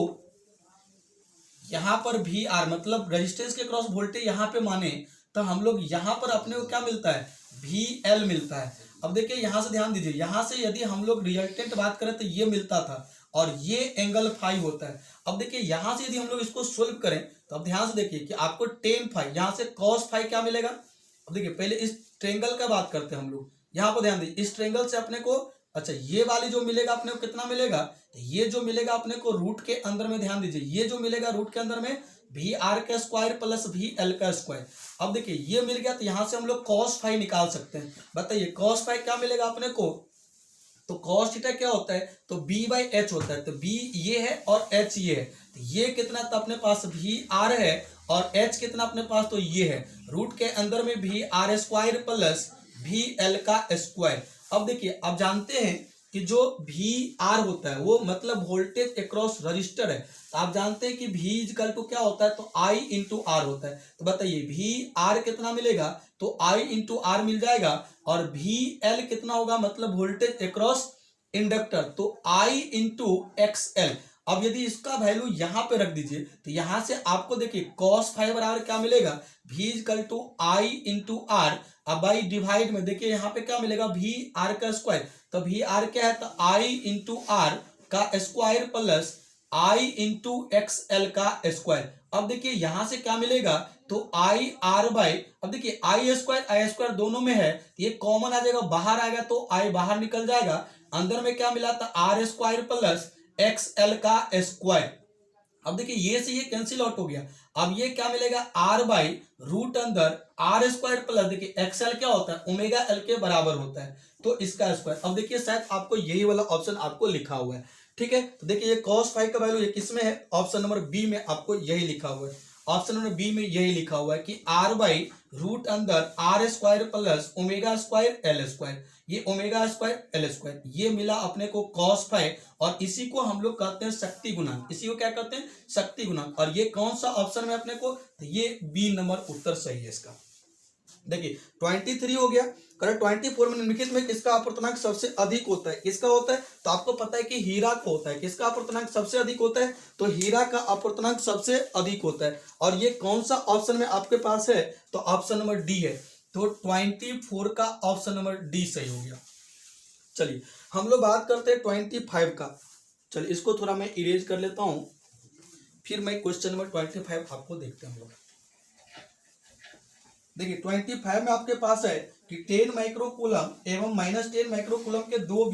यहाँ पर VR मतलब रेजिस्टेंस के क्रॉस वोल्टेज यहाँ पे माने, तो हम लोग यहाँ पर अपने को क्या मिलता है, VL मिलता है। अब देखिए यहाँ से ध्यान दीजिए, यहाँ से यदि हम लोग रिजल्टेंट बात करें तो ये मिलता था, और ये एंगल फाई होता है। अब देखिए यहाँ से यदि हम लोग इसको सोल्व करें तो अब ध्यान से देखिए कि आपको टेन फाई, यहाँ से कॉस फाई क्या मिलेगा। अब देखिए पहले इस ट्रेंगल का बात करते हैं हम लोग, यहाँ पर ध्यान दीजिए, इस ट्रेंगल से अपने को अच्छा ये वाली जो मिलेगा अपने को कितना मिलेगा, तो ये जो मिलेगा अपने को रूट के अंदर में, ध्यान दीजिए ये जो मिलेगा रूट के अंदर में वी आर का स्क्वायर प्लस वी एल का स्क्वायर। अब देखिए ये मिल गया तो यहां से हम लोग कॉस फाई निकाल सकते हैं। बताइए कॉस फाई क्या मिलेगा अपने को, तो कॉस थीटा क्या होता है, तो बी बाई एच होता है। तो बी ये है और एच ये है, तो ये कितना था अपने पास वी आर है और एच कितना अपने पास, तो ये है रूट के अंदर में V R square plus V L का स्क्वायर। अब देखिए आप जानते हैं कि जो वी आर होता है वो मतलब वोल्टेज अक्रॉस रजिस्टर है। तो आप जानते हैं कि वी इजकल टू क्या होता है, तो आई इंटू आर होता है। तो बताइए वी आर कितना मिलेगा, तो आई इंटू आर मिल जाएगा और वी एल कितना होगा, मतलब वोल्टेज अक्रॉस इंडक्टर, तो आई इंटू एक्स एल। अब यदि इसका वैल्यू यहां पे रख दीजिए तो यहां से आपको देखिए कॉस फाई बराबर क्या मिलेगा, V equal to I into R. अब बाई डिवाइड में देखिए यहाँ पे क्या मिलेगा, वी आर का स्क्वायर, तो वी आर क्या है, तो आई इंटू आर का square plus I into X L का स्क्वायर। अब देखिए यहां से क्या मिलेगा, तो आई आर बाई, अब देखिए आई स्क्वायर दोनों में है, ये कॉमन आ जाएगा, बाहर आएगा तो आई बाहर निकल जाएगा, अंदर में क्या मिला था R square plus X L का स्क्वायर। अब देखिए ये से ये कैंसिल आउट हो गया। अब ये क्या मिलेगा, आर बाई रूट अंदर आर स्क्वायर प्लस देखिए एक्सएल क्या होता है, ओमेगा एल के बराबर होता है, तो इसका स्क्वायर। अब देखिए शायद आपको यही वाला ऑप्शन आपको लिखा हुआ है, ठीक है। तो देखिए ये cos फाइव का वैल्यू ये किसमें है, ऑप्शन नंबर बी में आपको यही लिखा हुआ है। ऑप्शन नंबर बी में यही लिखा हुआ है कि आर बाई रूट अंदर R square plus omega square L square, ये ओमेगा स्क्वायर एल स्क्वायर ये मिला अपने को cos फाइव, और इसी को हम लोग कहते हैं शक्ति गुणांक, इसी को क्या कहते हैं, शक्ति गुणांक। और ये कौन सा ऑप्शन में अपने को, तो ये बी नंबर उत्तर सही है इसका। देखिए 23 हो गया। करेक्ट 24 में निम्नलिखित में किसका अपूर्णांक सबसे अधिक होता है, किसका होता है, तो आपको पता है कि हीरा का होता है। किसका अपूर्णांक सबसे अधिक होता है, तो हीरा का अपूर्णांक सबसे अधिक होता है। और ये कौन सा ऑप्शन में आपके पास है, तो ऑप्शन नंबर डी है। तो 24 का ऑप्शन नंबर डी सही हो गया। चलिए हम लोग बात करते हैं 25 का। चलिए इसको थोड़ा मैं इरेज कर लेता हूं, फिर मैं क्वेश्चन नंबर 25 आपको देखते हैं हम लोग। देखिए 25 में आपके पास है कि 10 माइक्रोकूलम एवं -10 माइक्रोकूलम के दो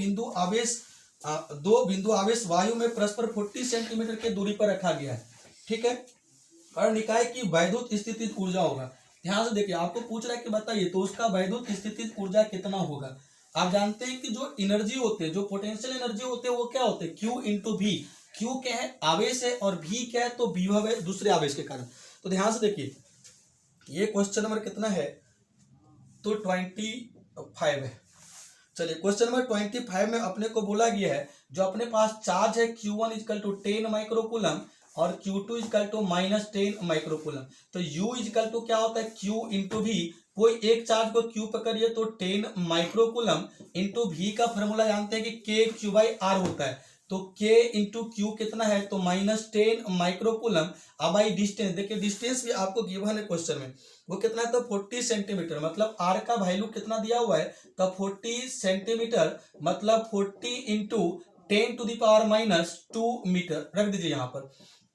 बिंदु आवेश वायु में परस्पर 40 सेंटीमीटर की दूरी पर रखा गया है, ठीक है। और निकाय की वैद्युत स्थितिज ऊर्जा होगा। ध्यान से देखिए आपको पूछ रहा है कि बताइए तो उसका वैद्युत स्थितिज ऊर्जा कितना होगा। आप जानते हैं कि जो एनर्जी होते हैं, जो पोटेंशियल एनर्जी होते हैं वो क्या होते हैं, Q इंटू भी। Q क्या है, आवेश है, और V क्या है, तो विभव है दूसरे आवेश के कारण। तो ध्यान से देखिए ये क्वेश्चन नंबर कितना है, तो 25 है। चलिए क्वेश्चन नंबर 25 में अपने को बोला गया है जो अपने पास चार्ज है Q1 इजकल टू 10 माइक्रोकूलम और Q2 इजकल टू -10 माइक्रोकूलम। तो U इजकल टू क्या होता है, Q इंटू भी। कोई एक चार्ज को Q पकड़िए तो 10 माइक्रोकूलम इंटू भी का फॉर्मूला जानते हैं कि KQ/R होता है। तो K इंटू क्यू कितना है, तो -10 माइक्रोकूलम। अब आई डिस्टेंस, देखिए डिस्टेंस भी आपको गिवन है क्वेश्चन में, वो कितना है, तो 40 सेंटीमीटर। मतलब R का वैल्यू कितना दिया हुआ है, तो 40 सेंटीमीटर, मतलब 40 इंटू 10⁻²मीटर रख दीजिए यहाँ पर।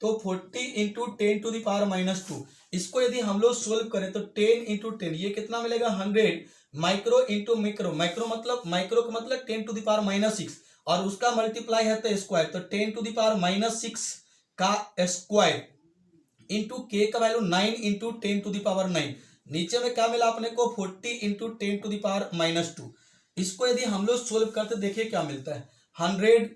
तो 40 इंटू 10⁻²। इसको यदि हम लोग सोल्व करें तो 10 इंटू 10 ये कितना मिलेगा, 100 माइक्रो इंटू माइक्रो। माइक्रो का मतलब 10⁻6 और उसका मल्टीप्लाई है तो स्क्वायर, तो 10⁻6 का स्क्वायर इंटू के का वैल्यू 9 इंटू 10⁹। नीचे में क्या मिला अपने को, 40 इंटू 10⁻²। इसको यदि हम लोग सोल्व करते देखिए क्या मिलता है, 100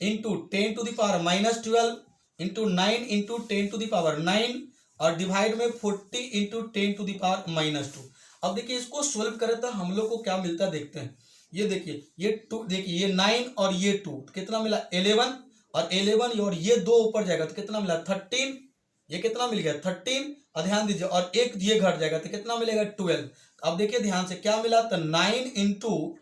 इंटू 10⁻12 इंटू 9 इंटू 10⁹ और डिवाइड में 40 इंटू 10⁻²। अब देखिए इसको सोल्व करें तो हम लोग को क्या मिलता है देखते हैं। ये देखिए ये 2, देखिए ये 9 और ये 2 कितना मिला 11, और 11 और ये 2 ऊपर जाएगा तो कितना मिला 13, ये कितना मिल गया 13। और ध्यान दीजिए और एक ये घट जाएगा तो कितना मिलेगा 12। अब देखिए ध्यान से क्या मिला, तो 9 इंटू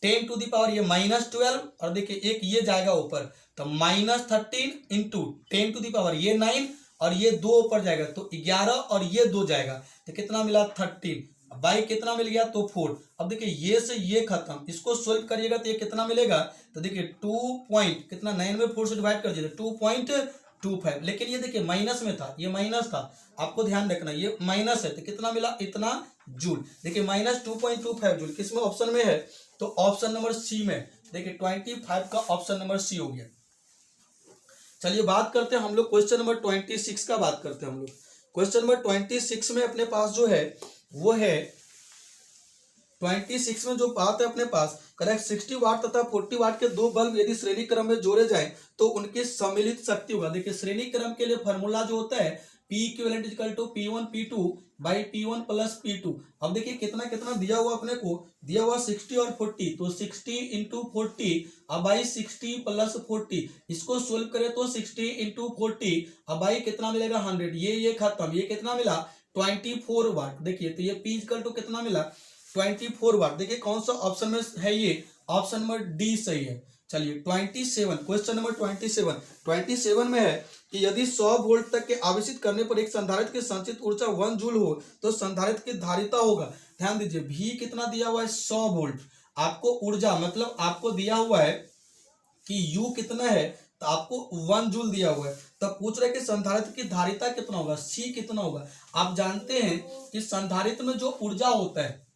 10⁻, ये -12, और देखिए एक ये जाएगा ऊपर तो -13 इंटू 10⁻, ये 9 और ये 2 ऊपर जाएगा तो 11 और ये 2 जाएगा तो कितना मिला 13। बाई कितना मिल गया, तो 4। अब देखिए ये से ये खत्म, इसको सोल्व करिएगा तो ये कितना मिलेगा, तो देखिए 2 पॉइंट कितना 9 में 4 से डिवाइड कर दीजिए 2.25। लेकिन ये देखिए माइनस में था, ये माइनस था, आपको ध्यान रखना ये माइनस है तो कितना मिला इतना जूल। देखिए -2.25 जूल किसमें ऑप्शन में है, तो ऑप्शन नंबर सी में देखिए 25 का ऑप्शन नंबर सी हो गया। चलिए बात करते हैं हम लोग क्वेश्चन नंबर 26 का बात करते हैं हम लोग। क्वेश्चन नंबर 26 में अपने पास जो है वो है 26 में जो बात है अपने पास करेक्ट 60 वाट तथा 40 वाट के दो बल्ब यदि श्रेणी क्रम में जोड़े जाएं तो उनकी सम्मिलित शक्ति होगा। देखिए श्रेणी क्रम के लिए फॉर्मूला जो होता है P equivalent equal to P1 P2 by P1 plus P2। अब देखिए कितना कितना दिया हुआ अपने को, दिया हुआ 60 और 40, तो 60 इंटू 40 अब बाई 60 प्लस 40, इसको सोल्व करें तो 60 इंटू 40 अब बाई कितना मिलेगा 100, ये खत्म, ये कितना मिला 24 वाट। देखिए तो ये P इक्वल टू कितना मिला 24 वाट। देखिए कौन सा ऑप्शन में है ये, ऑप्शन नंबर डी सही है। चलिए 27 क्वेश्चन नंबर 27 में है कि यदि 100 वोल्ट तक के आवेशित करने पर एक संधारित्र की संचित ऊर्जा 1 जूल हो तो संधारित्र की धारिता होगा। ध्यान दीजिए V कितना दिया हुआ है 100 वोल्ट, आपको ऊर्जा मतलब आपको दिया हुआ है कि U कितना है तो आपको 1 जूल दिया हुआ है, तब पूछ रहे कि संधारित्र की धारिता कितना होगा, C कितना होगा। आप जानते हैं कि संधारित्र में जो ऊर्जा होता है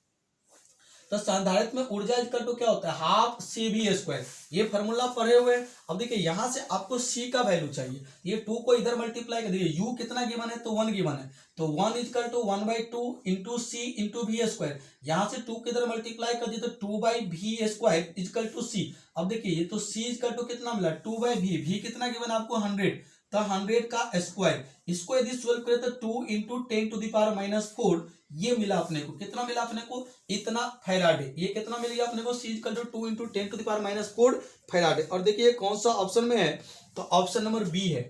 तो संधारित्र में ऊर्जा इक्वल टू क्या होता है हाफ CV², ये फॉर्मूला पढ़े हुए हैं। अब देखिए यहां से आपको C का वैल्यू चाहिए, ये 2 को इधर मल्टीप्लाई कर दीजिए, U कितना गिवन है तो 1 गिवन है, तो 1 equal to 1/2 into C into V², यहां से 2 किधर मल्टीप्लाई कर दिए तो 2/V² इक्वल टू C। अब देखिए ये तो C इक्वल टू कितना मिला 2/V कितना गिवन आपको 100, तो 100 का स्क्वायर, इसको यदि सोल्व करें तो 2 इंटू 10⁻⁴ ये मिला अपने को, कितना मिला अपने को इतना फैराडे, ये कितना मिल गया अपने को C equal to 2 into 10⁻⁴ faraday. और देखिए कौन सा ऑप्शन में है तो ऑप्शन नंबर बी है।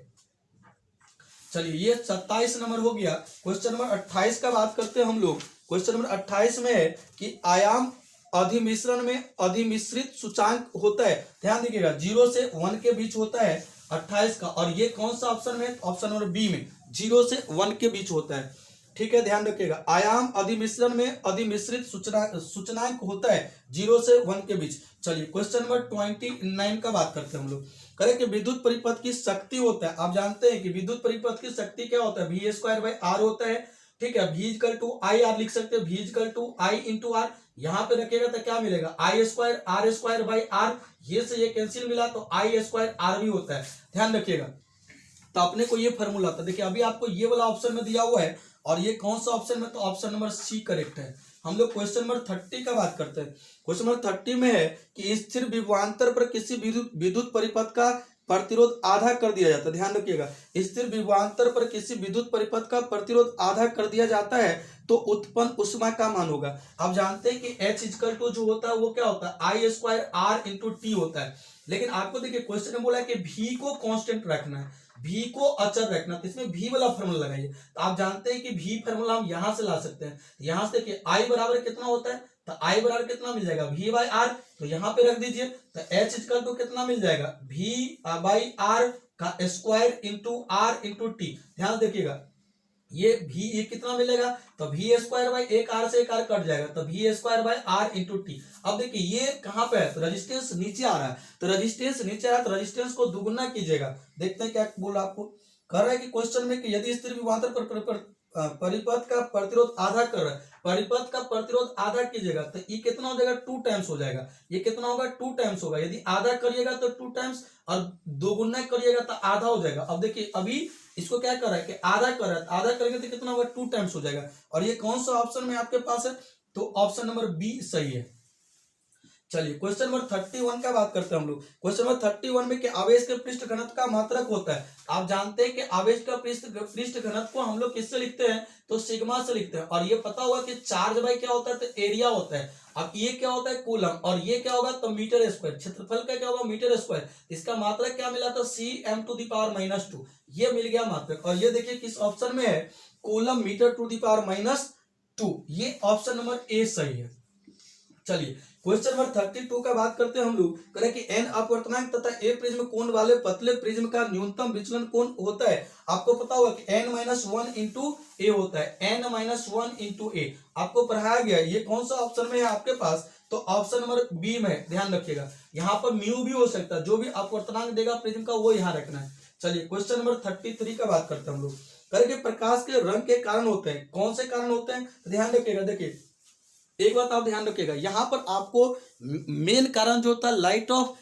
चलिए ये 27 नंबर हो गया। क्वेश्चन नंबर 28 का बात करते हैं हम लोग। क्वेश्चन नंबर 28 में है कि आयाम अधिमिश्रण में अधिमिश्रित सूचांक होता है, ध्यान दीजिएगा 0 से 1 के बीच होता है 28 का, और ये कौन सा ऑप्शन में, ऑप्शन नंबर बी में 0 से 1 के बीच होता है। ठीक है ध्यान रखिएगा, आयाम अधिमिश्रण में अधिमिश्रित सूचनांक होता है 0 से 1 के बीच। चलिए क्वेश्चन नंबर 29 का बात करते हैं हम लोग। करें कि विद्युत परिपथ की शक्ति होता है, आप जानते हैं कि विद्युत परिपथ की शक्ति क्या होता है V²/R होता है। ठीक है, V इक्वल टू IR लिख सकते हैं, V equal to I into R, यहाँ पे रखेगा तो क्या मिलेगा I² R²/R, ये से ये कैंसिल मिला तो I² भी होता है, ध्यान रखिएगा। तो अपने को ये फॉर्मूला था, देखिए अभी आपको ये वाला ऑप्शन में दिया हुआ है और ये कौन सा ऑप्शन में, तो ऑप्शन नंबर सी करेक्ट है। हम लोग क्वेश्चन नंबर 30 का बात करते हैं। क्वेश्चन नंबर 30 में है कि स्थिर विभवांतर पर किसी विद्युत परिपथ का प्रतिरोध आधा कर दिया जाता है, ध्यान रखिएगा स्थिर विभवांतर पर किसी विद्युत परिपथ का प्रतिरोध आधा कर दिया जाता है तो उत्पन्न ऊष्मा का मान होगा। आप जानते हैं कि H इक्वल टू जो होता है वो क्या होता है I² R इंटू टी होता है, लेकिन आपको देखिए क्वेश्चन में बोला है कि V को कांस्टेंट रखना है, V को अचर रखना, तो इसमें V वाला फॉर्मूला लगाइए। तो आप जानते हैं कि V फॉर्मूला हम यहां से ला सकते हैं, यहां से देखिए I बराबर कितना होता है तो I बराबर कितना मिल जाएगा V/R, तो यहाँ पे रख दीजिए तो H इक्वल टू कितना मिल जाएगा V/R का square into R into T. ध्यान देखिएगा ये V कितना मिलेगा तो V² एक R से एक R कट जाएगा तो V²/R इंटू टी। अब देखिए ये कहाँ पे है तो रेजिस्टेंस नीचे आ रहा है, तो रेजिस्टेंस नीचे आ रहा है तो रेजिस्टेंस को दुगुना कीजिएगा। देखते हैं क्या बोला आपको, कह रहा है कि क्वेश्चन में कि यदि स्थिर विभवांतर पर परिपथ का प्रतिरोध आधा कर रहा है, परिपथ का प्रतिरोध आधा कीजिएगा तो ये कितना हो जाएगा 2 टाइम्स हो जाएगा, ये कितना होगा 2 टाइम्स होगा, यदि आधा करिएगा तो 2 टाइम्स और दोगुना करिएगा तो आधा हो जाएगा। अब देखिए अभी इसको क्या कर रहा है कि आधा कर रहा है, आधा करेंगे तो कितना होगा 2 टाइम्स हो जाएगा, और ये कौन सा ऑप्शन में आपके पास है तो ऑप्शन नंबर बी सही है। चलिए क्वेश्चन नंबर 31 का बात करते हैं हम लोग। क्वेश्चन नंबर 31 में कि आवेश के पृष्ठ घनत्व का मात्रक होता है। आप जानते हैं कि आवेश का पृष्ठ घनत्व को हम लोग किससे लिखते हैं तो सिग्मा से लिखते हैं, और ये पता होगा कि चार्ज बाई क्या होता है तो एरिया होता है। अब ये क्या होता है कूलम, और ये क्या होगा तो मीटर स्क्वायर, क्षेत्रफल का क्या होगा मीटर स्क्वायर, इसका मात्रक क्या मिला तो cm⁻², ये मिल गया मात्रक। और ये देखिए किस ऑप्शन में है कूलम मीटर⁻², ये ऑप्शन नंबर ए सही है। चलिए क्वेश्चन नंबर 32 का बात करते हैं हम लोग। करें कि एन अपवर्तनांक तथा ए प्रिज्म कोण वाले पतले प्रिज्म का न्यूनतम विचलन कोण होता है। आपको पता होगा कि n-1 इंटू ए होता है, n-1 इंटू ए आपको पढ़ाया गया है। ये कौन सा ऑप्शन में है आपके पास तो ऑप्शन नंबर बी में, ध्यान रखिएगा यहाँ पर म्यू भी हो सकता है, जो भी अपवर्तनांक देगा प्रिज्म का वो यहाँ रखना है। चलिए क्वेश्चन नंबर 33 का बात करते हैं हम लोग। करें कि प्रकाश के रंग के कारण होते हैं, कौन से कारण होते हैं ध्यान रखिएगा। देखिए एक बात आप ध्यान रखिएगा, यहाँ पर आपको मेन कारण जो होता है light of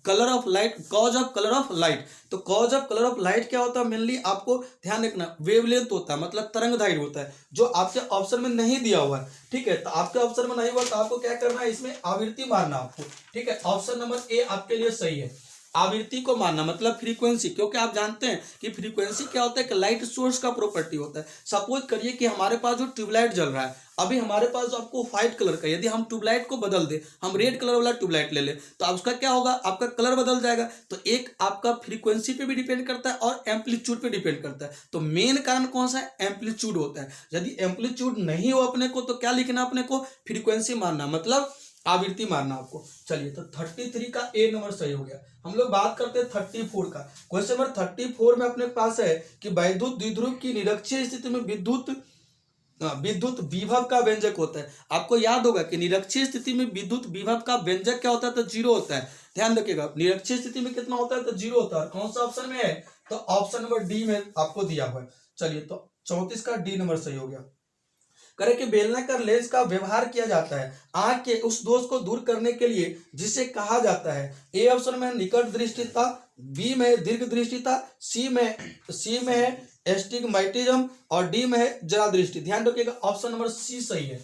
colour of light, cause of colour of light. तो cause of colour of light क्या होता है, मेनली आपको ध्यान रखना वेवलेंथ होता है, मतलब तरंगदैर्घ्य होता है, जो आपके ऑप्शन में नहीं दिया हुआ है। ठीक है, तो आपके ऑप्शन में नहीं हुआ तो आपको क्या करना है, इसमें आवृत्ति मारना आपको। ठीक है, ऑप्शन नंबर ए आपके लिए सही है, आवृत्ति को मानना मतलब फ्रीक्वेंसी, क्योंकि आप जानते हैं कि फ्रीक्वेंसी क्या होता है कि लाइट सोर्स का प्रॉपर्टी होता है। सपोज करिए कि हमारे पास जो ट्यूबलाइट जल रहा है, अभी हमारे पास जो आपको व्हाइट कलर का, यदि हम ट्यूबलाइट को बदल दे, हम रेड कलर वाला ट्यूबलाइट ले ले, तो अब उसका क्या होगा, आपका कलर बदल जाएगा। तो एक आपका फ्रीक्वेंसी पे भी डिपेंड करता है और एम्पलीट्यूड पे डिपेंड करता है। तो मेन कारण कौन सा है, एम्पलीट्यूड होता है। यदि एम्पलीट्यूड नहीं हो अपने को तो क्या लिखना, अपने को फ्रीक्वेंसी मानना, मतलब आवृत्ति मारना आपको। चलिए, तो 33 का ए नंबर सही हो गया। हम लोग बात करते हैं 34 का। क्वेश्चन नंबर 34 में अपने पास है कि वैद्युत द्विध्रुव की निरक्षीय स्थिति में विद्युत विभव का व्यंजक होता है। आपको याद होगा कि निरक्षीय स्थिति में विद्युत विभव का व्यंजक क्या होता है, तो जीरो होता है। ध्यान रखिएगा, निरक्षीय स्थिति में कितना होता है, तो जीरो होता है। कौन सा ऑप्शन में है, तो ऑप्शन नंबर डी में आपको दिया हुआ है। चलिए, तो 34 का डी नंबर सही हो गया। करे कि बेलनाकार लेंस का व्यवहार किया जाता है आंख के उस दोष को दूर करने के लिए जिसे कहा जाता है। ए ऑप्शन में निकट दृष्टिता, बी में दीर्घ दृष्टिता, सी में है एस्टिग्मेटिज्म और डी में है जरा दृष्टि। ध्यान रखिएगा, ऑप्शन नंबर सी सही है।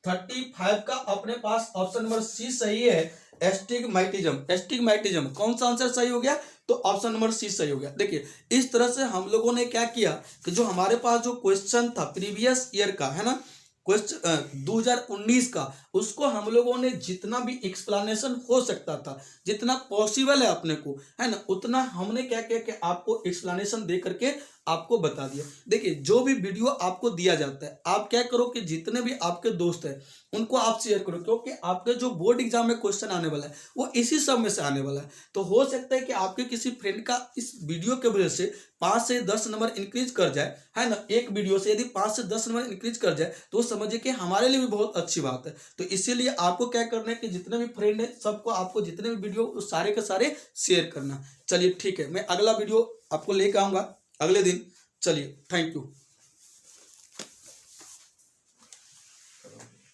35 का अपने पास ऑप्शन नंबर सी सही है, एस्टिग्मेटिज्म। कौन सा आंसर सही हो गया, तो ऑप्शन नंबर सी सही हो गया। देखिए, इस तरह से हम लोगों ने क्या किया कि जो हमारे पास जो क्वेश्चन था प्रीवियस ईयर का, है ना, क्वेश्चन 2019 का, उसको हम लोगों ने जितना भी एक्सप्लेनेशन हो सकता था, जितना पॉसिबल है अपने को, है ना, उतना हमने क्या किया कि आपको एक्सप्लेनेशन दे करके आपको बता दिया। देखिए, जो भी वीडियो आपको दिया जाता है, आप क्या करो कि जितने भी आपके दोस्त हैं उनको आप शेयर करो, क्योंकि आपके जो बोर्ड एग्जाम में क्वेश्चन आने वाला है वो इसी सब में से आने वाला है। तो हो सकता है कि आपके किसी फ्रेंड का इस वीडियो के वजह से 5 से 10 नंबर इंक्रीज कर जाए, है ना। एक वीडियो से यदि 5 से 10 नंबर इंक्रीज कर जाए तो समझिए कि हमारे लिए भी बहुत अच्छी बात है। तो इसीलिए आपको क्या करना है कि जितने भी फ्रेंड है सबको आपको जितने भी वीडियो सारे के सारे शेयर करना। चलिए ठीक है, मैं अगला वीडियो आपको लेकर आऊंगा अगले दिन। चलिए, थैंक यू।